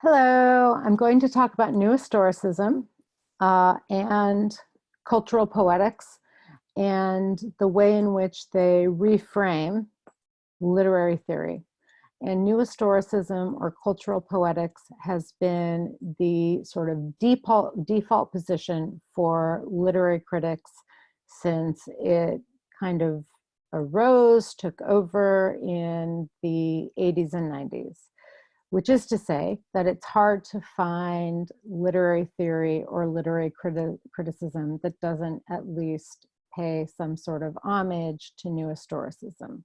Hello, I'm going to talk about New Historicism and cultural poetics and the way in which they reframe literary theory. And New Historicism or cultural poetics has been the sort of default position for literary critics since it kind of arose, took over in the 80s and 90s. Which is to say that it's hard to find literary theory or literary criticism that doesn't at least pay some sort of homage to New Historicism.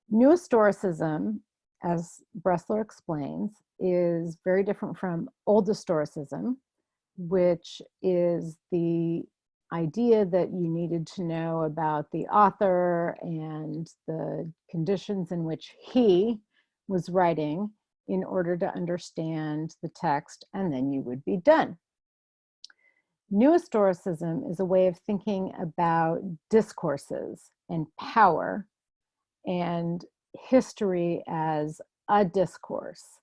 New Historicism, as Bressler explains, is very different from Old Historicism, which is the idea that you needed to know about the author and the conditions in which he was writing in order to understand the text, and then you would be done. New Historicism is a way of thinking about discourses and power and history as a discourse,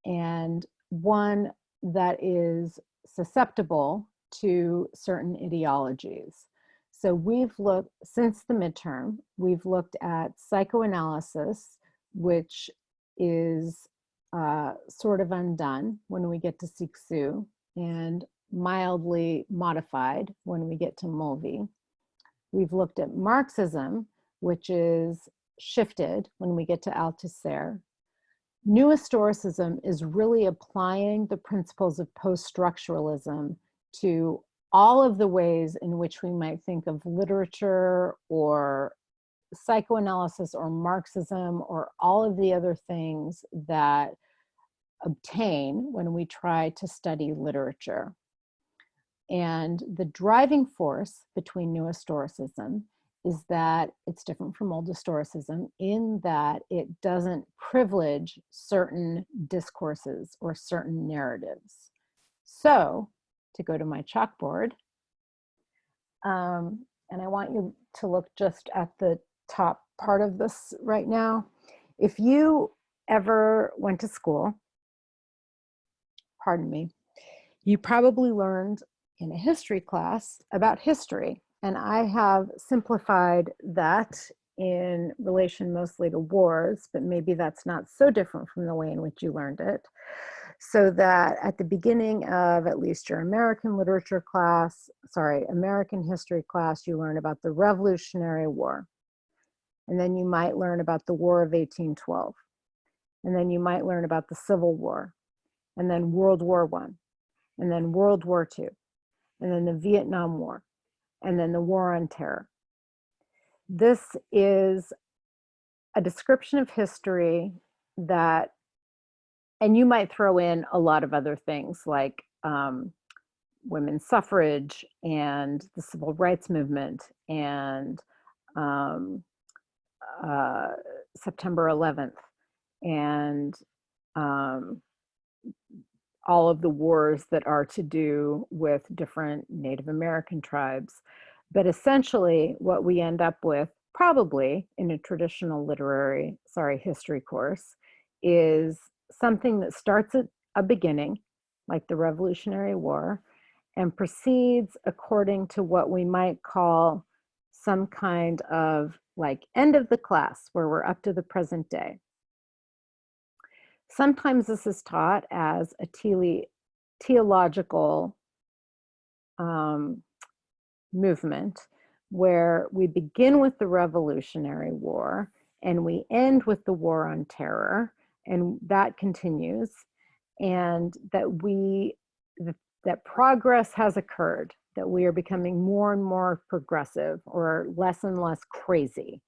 and one that is susceptible to certain ideologies. So we've looked, since the midterm, we've looked at psychoanalysis, which is sort of undone when we get to Cixous and mildly modified when we get to Mulvey. We've looked at Marxism, which is shifted when we get to Althusser. New Historicism is really applying the principles of post-structuralism to all of the ways in which we might think of literature or psychoanalysis or Marxism or all of the other things that obtain when we try to study literature. And the driving force between New Historicism is that it's different from Old Historicism in that it doesn't privilege certain discourses or certain narratives. So, to go to my chalkboard, and I want you to look just at the top part of this right now. If you ever went to school, pardon me, you probably learned in a history class about history. And I have simplified that in relation mostly to wars, but maybe that's not so different from the way in which you learned it. So that at the beginning of at least your American literature class, American history class, you learn about the Revolutionary War. And then you might learn about the War of 1812. And then you might learn about the Civil War, and then World War I, and then World War II, and then the Vietnam War, and then the War on Terror. This is a description of history that, and you might throw in a lot of other things like women's suffrage and the civil rights movement and September 11th and all of the wars that are to do with different Native American tribes. But essentially what we end up with, probably in a traditional history course, is something that starts at a beginning, like the Revolutionary War, and proceeds according to what we might call some kind of like end of the class, where we're up to the present day. Sometimes this is taught as a teleological movement, where we begin with the Revolutionary War and we end with the War on Terror, and that continues, and that progress has occurred, that we are becoming more and more progressive or less and less crazy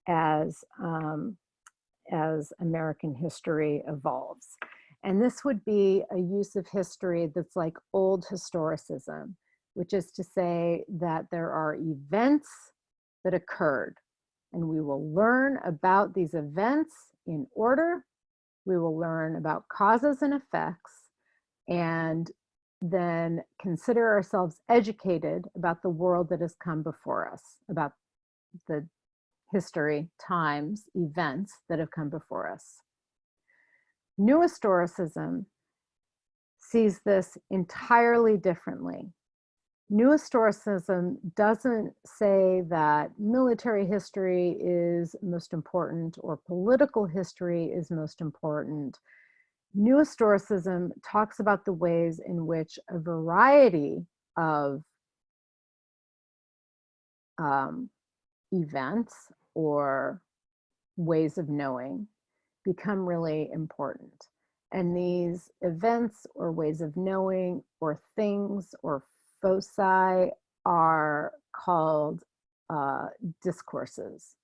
as American history evolves. And this would be a use of history that's like Old Historicism, which is to say that there are events that occurred, and we will learn about these events in order. We will learn about causes and effects, and then consider ourselves educated about the world that has come before us, about the history, times, events that have come before us. New Historicism sees this entirely differently. New Historicism doesn't say that military history is most important or political history is most important. New Historicism talks about the ways in which a variety of events or ways of knowing become really important. And these events or ways of knowing or things or foci are called discourses.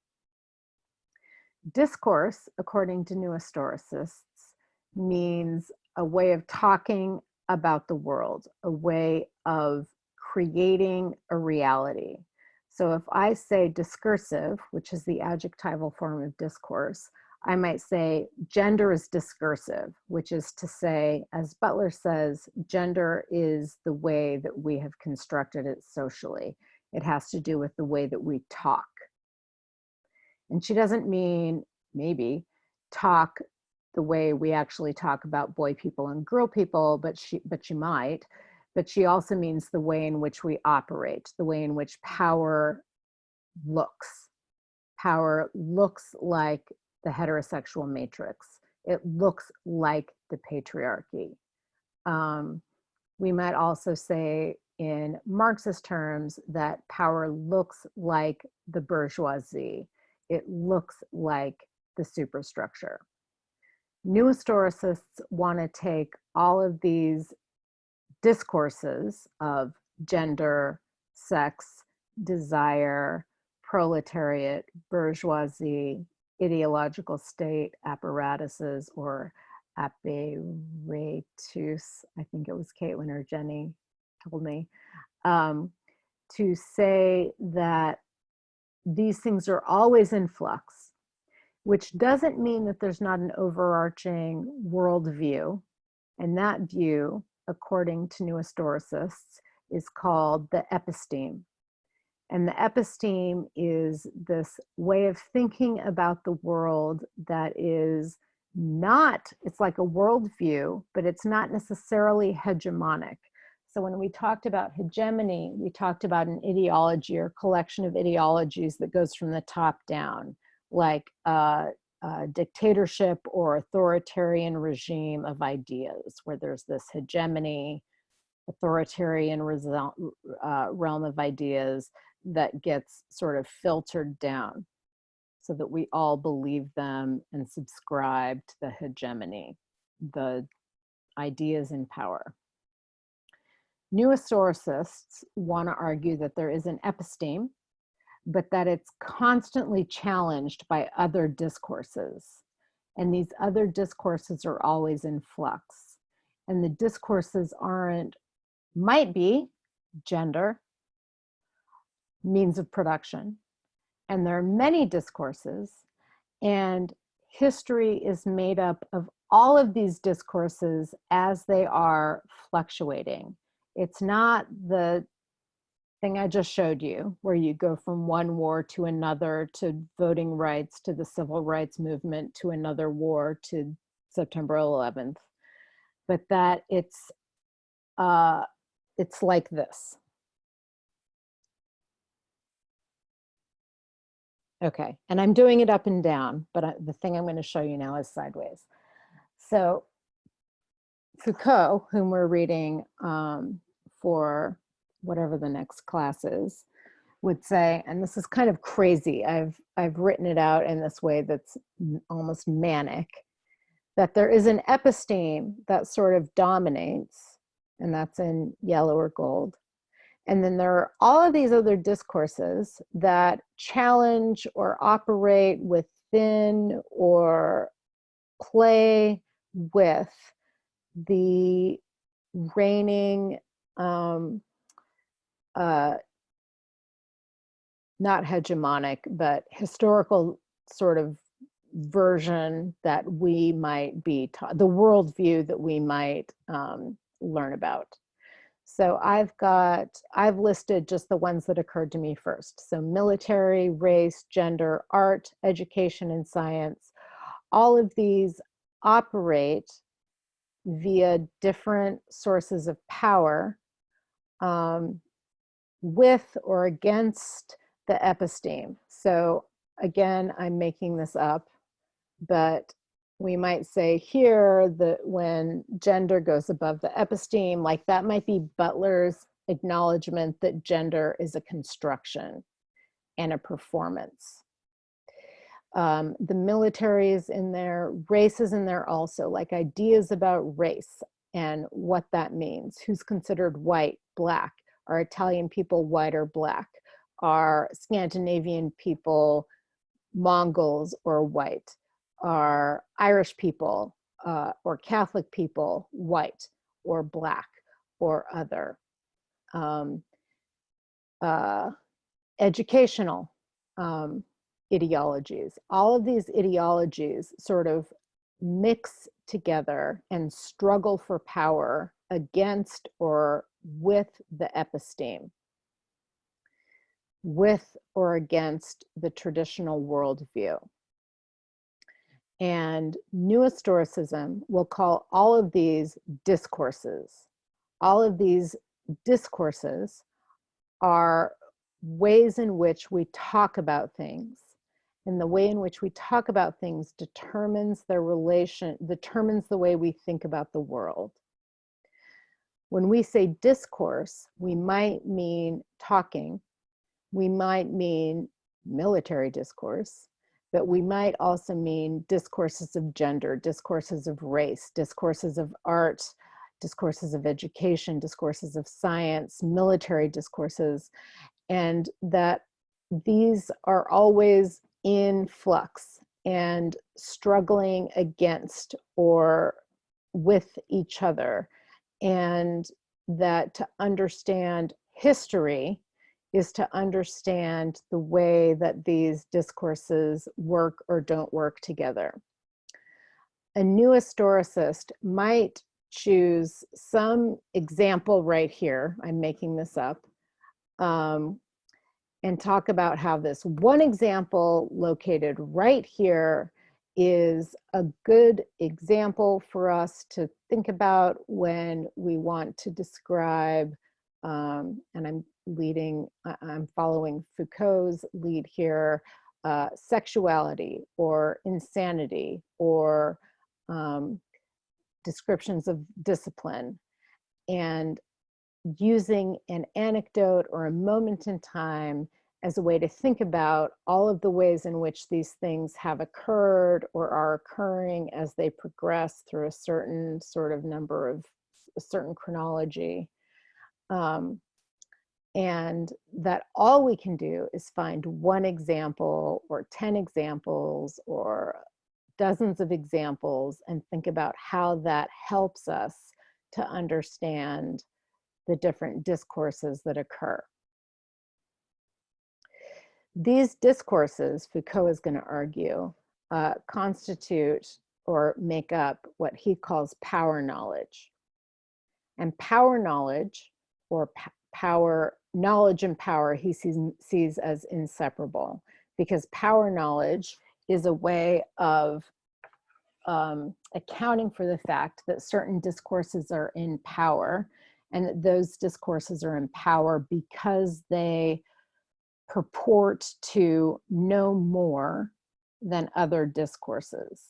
Discourse, according to new historicists, means a way of talking about the world, a way of creating a reality. So if I say discursive, which is the adjectival form of discourse, I might say gender is discursive, which is to say, as Butler says, gender is the way that we have constructed it socially. It has to do with the way that we talk. And she doesn't mean maybe talk the way we actually talk about boy people and girl people, but she might. But she also means the way in which we operate, the way in which power looks. Power looks like the heterosexual matrix. It looks like the patriarchy. We might also say in Marxist terms that power looks like the bourgeoisie. It looks like the superstructure. New historicists want to take all of these discourses of gender, sex, desire, proletariat, bourgeoisie, ideological state, apparatuses, or apparatus, I think it was Caitlin or Jenny told me, to say that these things are always in flux, which doesn't mean that there's not an overarching worldview. And that view, according to new historicists, is called the episteme. And the episteme is this way of thinking about the world that is not, it's like a worldview, but it's not necessarily hegemonic. So when we talked about hegemony, we talked about an ideology or collection of ideologies that goes from the top down, like dictatorship or authoritarian regime of ideas, where there's this hegemony, authoritarian realm of ideas that gets sort of filtered down so that we all believe them and subscribe to the hegemony, the ideas in power. New historicists want to argue that there is an episteme, but that it's constantly challenged by other discourses. And these other discourses are always in flux. And the discourses might be gender, means of production, and there are many discourses, and history is made up of all of these discourses as they are fluctuating. It's not the thing I just showed you, where you go from one war to another, to voting rights, to the civil rights movement, to another war, to September 11th, but that it's like this. Okay, and I'm doing it up and down, but the thing I'm going to show you now is sideways. So Foucault, whom we're reading for whatever the next class is, would say, and this is kind of crazy, I've written it out in this way that's almost manic, that there is an episteme that sort of dominates, and that's in yellow or gold. And then there are all of these other discourses that challenge or operate within or play with the reigning, not hegemonic, but historical sort of version that we might be taught, the worldview that we might learn about. So I've listed just the ones that occurred to me first. So military, race, gender, art, education, and science. All of these operate via different sources of power, with or against the episteme. So again, I'm making this up, but we might say here that when gender goes above the episteme, like that might be Butler's acknowledgement that gender is a construction and a performance. The military is in there, race is in there also, like ideas about race and what that means. Who's considered white, black? Are Italian people white or black? Are Scandinavian people Mongols or white? Are Irish people or Catholic people white or black or other? Educational ideologies. All of these ideologies sort of mix together and struggle for power against or with the episteme, with or against the traditional worldview. And New Historicism will call all of these discourses. All of these discourses are ways in which we talk about things. And the way in which we talk about things determines the way we think about the world. When we say discourse, we might mean talking, we might mean military discourse, but we might also mean discourses of gender, discourses of race, discourses of art, discourses of education, discourses of science, military discourses, and that these are always in flux and struggling against or with each other. And that to understand history is to understand the way that these discourses work or don't work together. A new historicist might choose some example right here, I'm making this up, and talk about how this one example located right here is a good example for us to think about when we want to describe, and I'm following Foucault's lead here, sexuality or insanity or descriptions of discipline, and using an anecdote or a moment in time as a way to think about all of the ways in which these things have occurred or are occurring as they progress through a certain sort of number of a certain chronology. And that all we can do is find one example or 10 examples or dozens of examples and think about how that helps us to understand the different discourses that occur. These discourses, Foucault is going to argue, constitute or make up what he calls power knowledge. And power knowledge, or knowledge and power, he sees as inseparable, because power knowledge is a way of accounting for the fact that certain discourses are in power, and that those discourses are in power because they purport to know more than other discourses.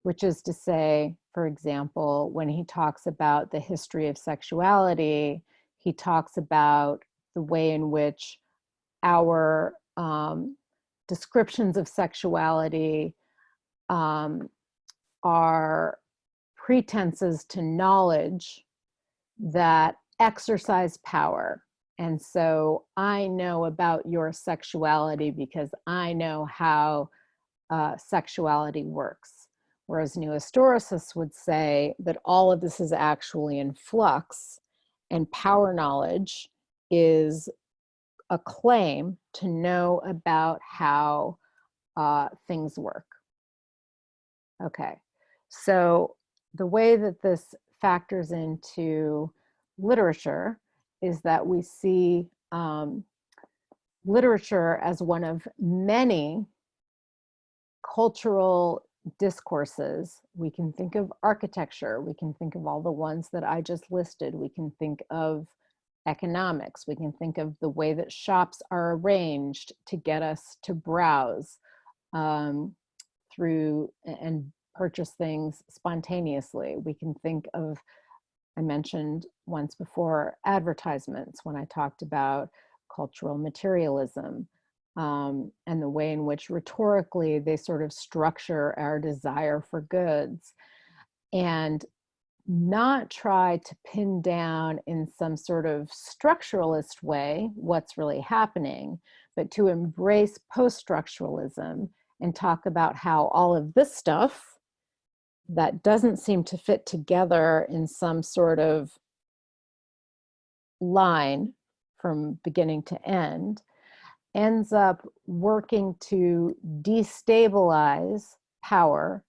Which is to say, for example, when he talks about the history of sexuality, he talks about the way in which our descriptions of sexuality are pretenses to knowledge that exercise power. And so I know about your sexuality because I know how sexuality works. Whereas new historicists would say that all of this is actually in flux, and power knowledge is a claim to know about how things work. Okay, so the way that this factors into literature is that we see literature as one of many cultural discourses. We can think of architecture. We can think of all the ones that I just listed. We can think of economics. We can think of the way that shops are arranged to get us to browse through and purchase things spontaneously. We can think of, I mentioned once before, advertisements when I talked about cultural materialism, and the way in which rhetorically they sort of structure our desire for goods, and not try to pin down in some sort of structuralist way what's really happening, but to embrace post-structuralism and talk about how all of this stuff that doesn't seem to fit together in some sort of line from beginning to end ends up working to destabilize power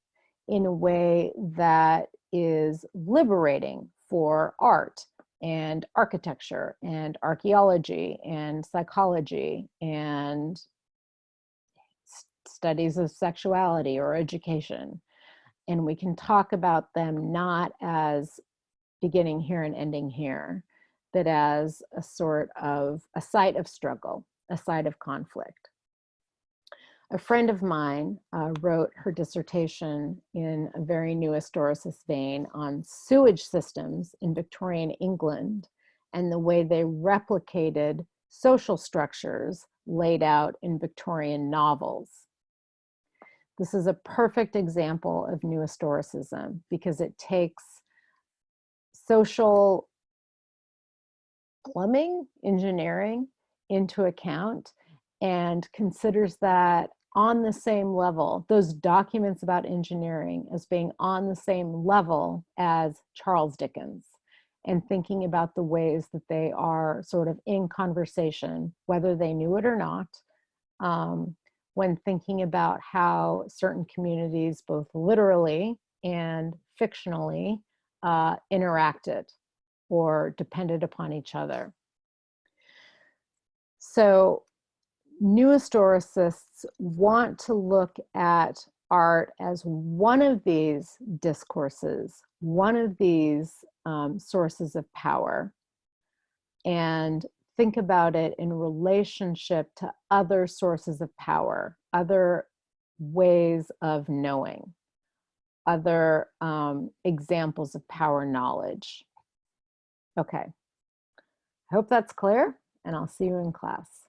in a way that is liberating for art and architecture and archaeology and psychology and studies of sexuality or education. And we can talk about them not as beginning here and ending here, but as a sort of a site of struggle, a site of conflict. A friend of mine wrote her dissertation in a very new historicist vein on sewage systems in Victorian England and the way they replicated social structures laid out in Victorian novels. This is a perfect example of new historicism because it takes social plumbing, engineering into account and considers that on the same level, those documents about engineering as being on the same level as Charles Dickens, and thinking about the ways that they are sort of in conversation, whether they knew it or not, when thinking about how certain communities, both literally and fictionally, interacted or depended upon each other. So new historicists want to look at art as one of these discourses, one of these sources of power, and think about it in relationship to other sources of power, other ways of knowing, other examples of power knowledge. Okay, I hope that's clear, and I'll see you in class.